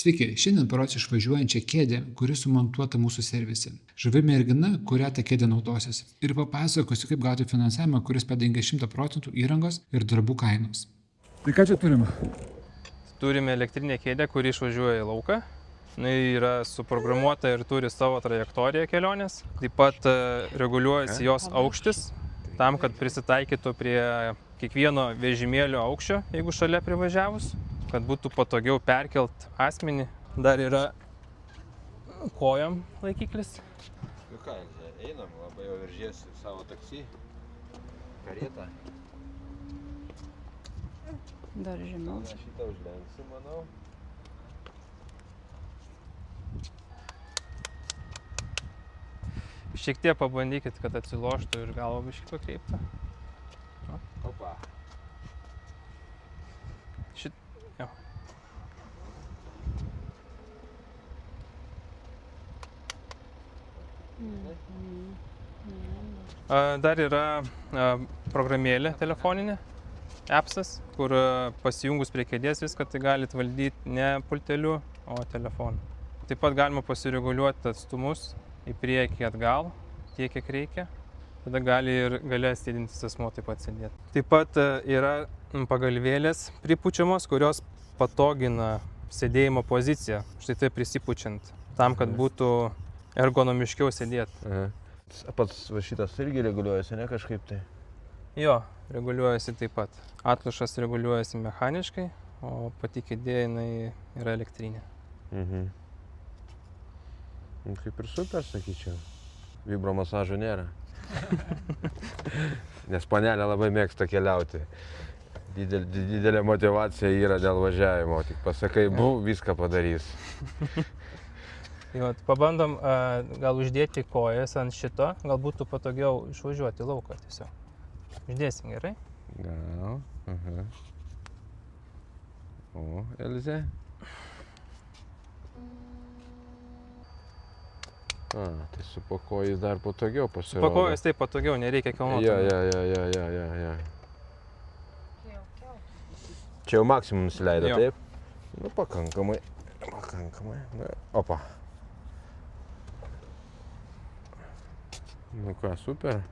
Sveiki, šiandien parodysiu išvažiuojančią kėdę, kuri sumontuota mūsų servise. Žavi mergina, kurią tą kėdę naudosis. Ir papasakosiu, kaip gauti finansavimą, kuris padengia 100% įrangos ir darbų kainos. Tai ką čia turime? Turime elektrinę kėdę, kuri išvažiuoja į lauką. Jis yra suprogramuota ir turi savo trajektoriją kelionės. Taip pat reguliuojasi jos aukštis, tam, kad prisitaikytų prie kiekvieno vežimėlio aukščio, jeigu šalia privažiavus, kad būtų patogiau perkelt asmenį. Dar yra kojom laikiklis. Nu ką, einam, labai jau veržiesi savo taksi, karietą. Dar žemiau. Aš šitą užlenksiu, manau. Šiek tiek pabandykit, kad atsiloštų ir galva biškį pakreiptų. Opa. Jo. Dar yra programėlė telefoninė, appsas, kur pasijungus prie kėdės viską tai galite valdyti ne pulteliu, o telefonu. Taip pat galima pasireguliuoti atstumus į priekį atgal, tiek kiek reikia. Tada gali ir gale sėdintis asmuo taip pat sėdėti. Taip pat yra pagalvėlės pripučiamos, kurios patogina sėdėjimo poziciją, štai tai prisipučiant, tam, kad būtų ergonomiškiau sėdėti. Pats šitas irgi reguliuojasi, ne kažkaip tai? Jo, reguliuojasi taip pat. Atlošas reguliuojasi mechaniškai, o pati kėdė jinai yra elektrinė. Kaip ir super, sakyčiau. Vibro masažo nėra. Nes panelė labai mėgsta keliauti. Didelė motyvacija yra dėl važiavimo. Tik pasakai, viską padarys. Jo, pabandom gal uždėti kojas ant šito, gal būtų patogiau išvažiuoti į lauką tiesiog. Uždėsim, gerai? Gal. O, Elze. Tai su pakojais dar patogiau pasirodo. Pakojais taip patogiau, nereikia kelnoti. Jo. Čia jau maksimum nusileido, taip? Nu, pakankamai. Opa. Nu ką, super.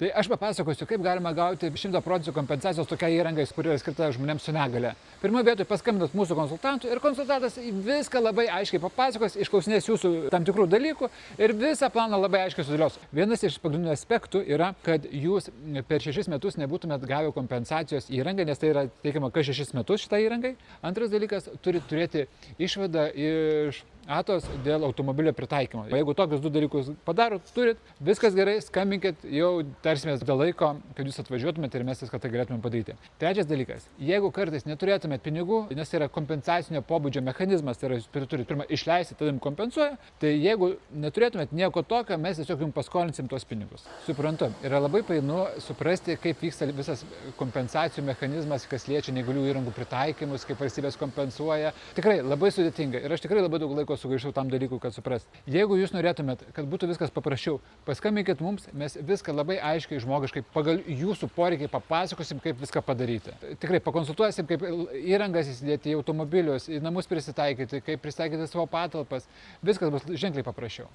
Tai aš papasakosiu, kaip galima gauti 100% kompensacijos tokia įrangai, kuri yra skirta žmonėms su negale. Pirmoje vietoje paskambinat mūsų konsultantui ir konsultantas viską labai aiškiai papasakos, išklausinės jūsų tam tikrų dalykų ir visą planą labai aiškiai sudėlios. Vienas iš pagrindinių aspektų yra, kad jūs per 6 metus nebūtumėt gavę kompensacijos įrangai, nes tai yra teikiama kas 6 metus šitai įrangai. Antras dalykas, turit turėti išvadą iš ATOS dėl automobilio pritaikymo. Jeigu tokius 2 dalykus padarot, turit, viskas gerai, skambinkit, jau tarsimės dėl laiko, kad jūs atvažiuotumėte ir mes viską tai galėtume padaryti. Trečias dalykas, jeigu kartais neturėtumėt pinigų, nes tai yra kompensacinio pobūdžio mechanizmas, tai yra jūs turit pirmą išleisti, tada jums kompensuoja, tai jeigu neturėtumėt nieko tokio, mes tiesiog jums paskolinsim tuos pinigus. Suprantu, yra labai painu suprasti, kaip vyksta visas kompensacijų mechanizmas, kas liečia neįgalių įrangų pritaikymus, kaip valstybės kompensuoja. Tikrai labai sudėtinga ir aš tikrai labai daug laiko sugaišau tam dalykui, kad suprast. Jeigu jūs norėtumėt, kad būtų viskas paprasčiau, paskambinkit mums, mes viską labai aiškiai, žmogiškai, pagal jūsų poreikiai papasakosim, kaip viską padaryti. Tikrai pakonsultuosim, kaip įrangas įsidėti į automobilius, į namus prisitaikyti, kaip prisitaikyti savo patalpas. Viskas bus ženkliai paprasčiau.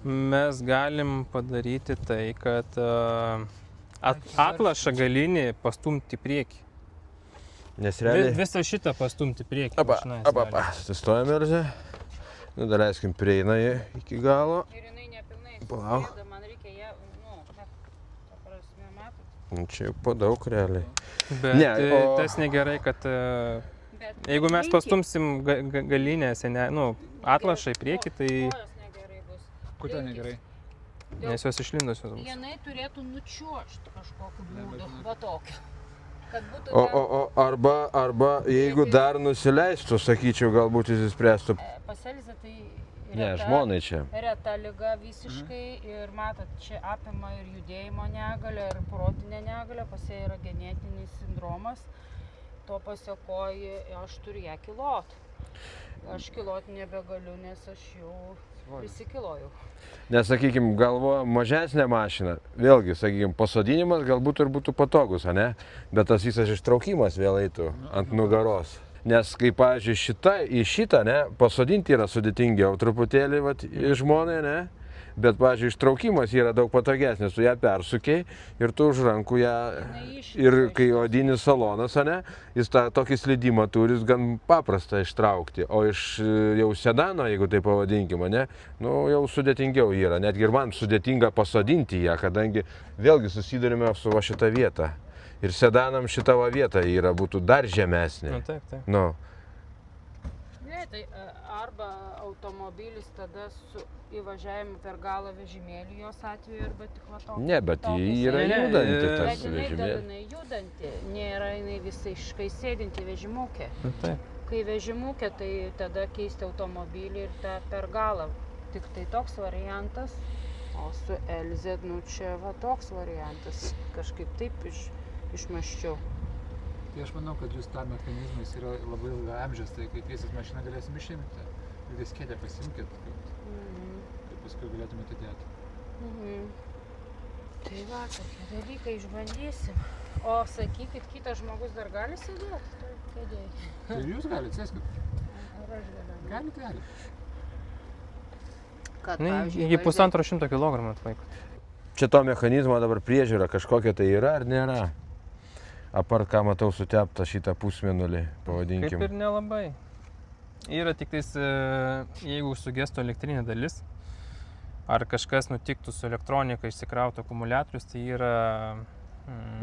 Mes galim padaryti tai, kad atlašą galinį pastumti į priekį. Nes realiai... Visą šitą pastumti į priekį. Sustojame, Elze. Nu, dar leiskim prieina iki galo. Ir jinai nepilnai Palauk. sėda, man reikia ją, ta prasme, matot. Čia jau padaug realiai. Bet Ne, tas negerai, kad jeigu mes pastumsim galinėse, atlašą į priekį, tai... Kojos negerai bus. Kodėl negerai? Nes jos išlindusios bus. Jinai turėtų nučiuožti kažkokiu būdu, va tokiu. Kad būtų Arba jeigu dar nusileistų, sakyčiau, galbūt jis išspręstų. Pas Elzę tai Ne, žmonai čia. reta liga visiškai ir matot, čia apima ir judėjimo negalę, ir protinę negalę, pas ją yra genetinis sindromas, to pasekoji, aš turiu ją kilot. Aš kilot nebegaliu, nes aš jau prisikilojau. Nes, sakykime, galvoja mažesnė mašina, vėlgi, sakykime, pasodinimas galbūt ir būtų patogus, ne? Bet tas visas ištraukimas vėl eitų ant nugaros. Nes kai, pavyzdžiui, į šitą, ne, pasodinti yra sudėtingiau truputėlį, vat, žmonai, ne, bet, pavyzdžiui, ištraukimas yra daug patogesnis, tu ją persukiai ir tu už rankų ją, ir kai odinis salonas, ne, jis tą tokį slydimą turi, jis gan paprasta ištraukti, o iš jau sedano, jeigu tai pavadinkime, ne, nu, jau sudėtingiau yra, netgi ir man sudėtinga pasodinti ją, kadangi vėlgi susidurime su va šitą vietą. Ir sedanam šita va vieta yra, būtų dar žemesnė. Nu, taip, taip. Nu. Ne, tai arba automobilis tada su įvažiavimu per galą vežimėlį jos atveju, arba tik va tokia. Ne, bet ji yra Ne, judanti Bet tas jinai vežimėlis. dalinai judanti, nėra jinai visiškai sėdinti vežimukė. Nu, taip. Kai vežimukė, tai tada keisti automobilį ir tą per galą. Tik tai toks variantas, o su LZ, nu čia va toks variantas. Kažkaip taip išmąsčiau. Tai aš manau, kad jūs tą mechanizmą jis yra labai ilga amžiaus, tai kai keisis mašiną galėsim išimti. Ir kėdę pasimkit, kad paskui galėtumėte dėti. Tai va, tokie dalykai išbandysim. O sakykit, kitas žmogus dar gali sėdėti toj kėdėj? Tai ir jūs galite, sėskit. Ar aš galiu? Galite. Kad, Nu, pavyzdžiui, iki 150 kg atlaiko. Čia to mechanizmo dabar priežiūra kažkokia tai yra ar nėra? Apart, ką matau, sutepta šitą pusmėnulį, pavadinkim. Kaip ir nelabai. Yra tik tais, jeigu sugestų elektrinė dalis, ar kažkas nutiktų su elektronika, išsikrautų akumuliatorius, tai yra...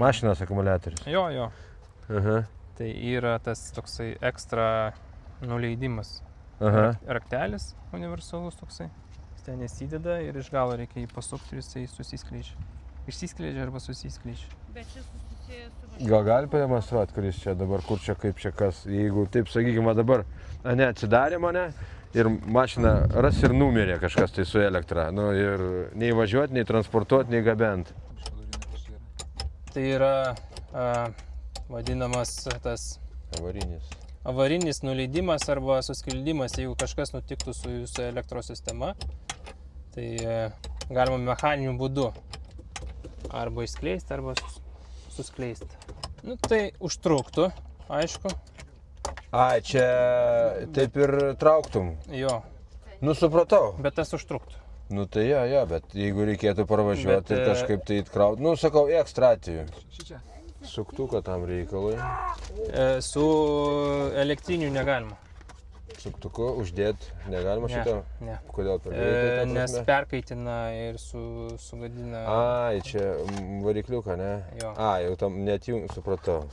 Mašinos akumuliatorius. Jo. Aha. Tai yra tas toksai ekstra nuleidimas. Aha. Raktelis universalus toksai. Jis ten įsideda ir iš galo reikia jį pasukti ir jisai susiskleidžia. Išsiskleidžia arba susiskleidžia. Bet šis susijęs su Gal gali pademonstruoti, kuris čia dabar, kur čia, kaip čia kas. Jeigu taip, sakykime, dabar, ne, atsidarė mane ir mašina ras ir numirė kažkas tai su elektra. Nu, ir nei važiuoti, nei transportuoti, nei gabenti. Tai yra vadinamas tas avarinis nuleidimas arba suskildimas, jeigu kažkas nutiktų su jūsų elektros sistema, tai galima mechaniniu būdu arba išskleisti, arba suskleisti. Nu, tai užtruktų, aišku. Ai, čia taip ir trauktum. Jo, Nu, supratau. bet tas užtruktų. Nu, tai jo, bet jeigu reikėtų parvažiuoti Bet, ir kažkaip tai įkrauti, nu, sakau, ekstra atveju. Šičia. Suktuką tam reikalui. Su elektriniu negalima. Suktuku uždėti negalima šito? Ne. Kodėl per greitai? Nes perkaitina ir sugadina. Ai, čia varikliuką, ne? Jo. Ai, jau tam net jų, supratau.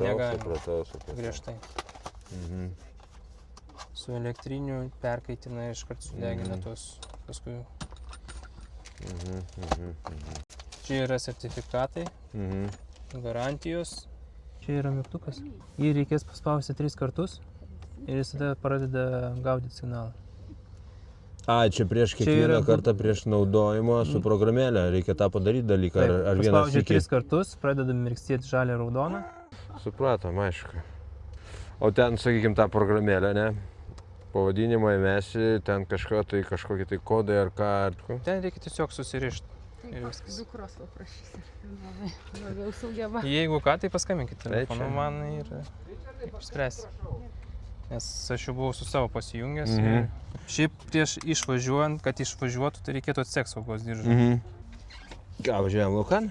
Negalima. Griežtai. Mhm. Su elektriniu perkaitina ir iškart sudegina tos paskui. Čia yra sertifikatai, garantijos. Čia yra mygtukas. Jį reikės paspausti 3 kartus ir jis tada pradeda gaudyti signalą. Ai, čia prieš kiekvieną yra- kartą prieš naudojimą su programėlė. Reikia tą padaryti dalyką. Ar vienas Paspaudžia iki? 3 kartus, pradeda mirksėti žalia raudona. Supratom, aišku. O ten, sakykime, tą programėlę, ne? Pavadinimą įmesi, ten kažkokie tai kodai ar ką. Ten reikia tiesiog susirišti. Ir viskas. Dukros paprašysiu. Labiau sugeba. Jeigu ką, tai paskambinkit telefonu čia. man ir išspręs. Nes aš jau buvau su savo pasijungęs. Mhm. Šiaip prieš išvažiuojant, kad išvažiuotų, tai reikėtų atsekt saugos diržą. Ką, važiuojam laukan?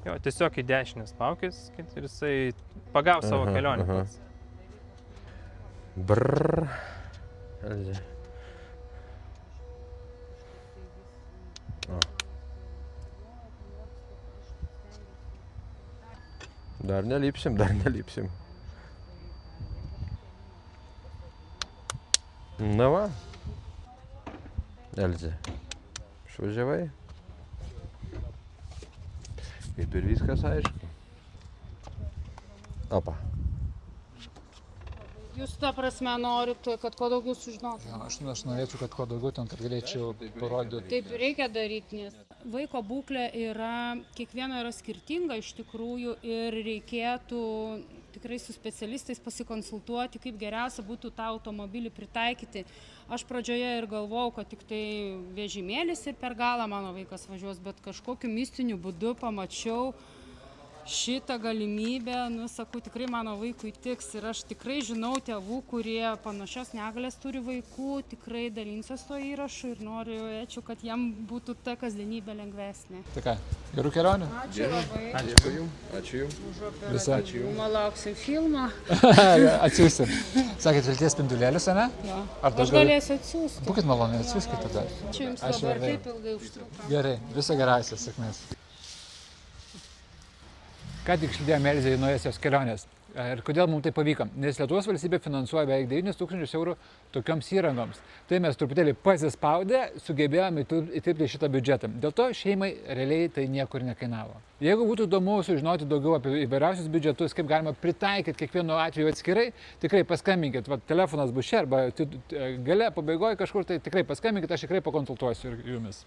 Jo, tiesiog į dešinę spaukis ir jisai pagaus savo kelionę. pats. Brrr. Dar nelipsim. Na va. Elzė. Išvažiavai. Kaip ir viskas aišku. Opa. Jūs ta prasme norit, kad kuo daugiau sužinotų. Aš norėčiau, kad kuo daugiau ten, kad galėčiau parodyti. Taip reikia daryti, nes vaiko būklė yra, kiekviena yra skirtinga iš tikrųjų ir reikėtų tikrai su specialistais pasikonsultuoti, kaip geriausia būtų tą automobilį pritaikyti. Aš pradžioje ir galvojau, kad tik tai vežimėlis ir per galą mano vaikas važiuos, bet kažkokiu mistiniu būdu pamačiau, šitą galimybę, nu, sakau, tikrai mano vaikui tiks ir aš tikrai žinau tėvų, kurie panašios negalės turi vaikų, tikrai dalinsiuos to įrašu ir norėčiau, kad jam būtų ta kasdienybė lengvesnė. Tai ką, gerų kelionių. Ačiū labai. Ačiū jums. Ačiū jums. Už operatyvumą lauksim filmą. Atsiųsim. Sakėt, vilties spindulėlius, ne? Jo. Ar Aš galėsiu atsiųsti. Būkit maloniai, atsiųskit tada. Ačiū Jums Ačiū labai ir labai. taip ilgai užtruko. Gerai, viso geriausio, sėkmės. Ką tik išlydėjo Melzė į naujas jos kelionės. Ir kodėl mums tai pavyko? Nes Lietuvos valstybė finansuoja beveik 9 000 eurų tokioms įrangoms. Tai mes truputėlį pasispaudę sugebėjome įtilpti šitą biudžetą. Dėl to šeimai realiai tai niekur nekainavo. Jeigu būtų įdomu sužinoti daugiau apie įvairiausius biudžetus, kaip galima pritaikyti kiekvienu atveju atskirai, tikrai paskambinkit. Va, telefonas bus čia arba gale, pabaigoje kažkur, tai tikrai paskambinkit, aš tikrai pakonsultuosiu jumis.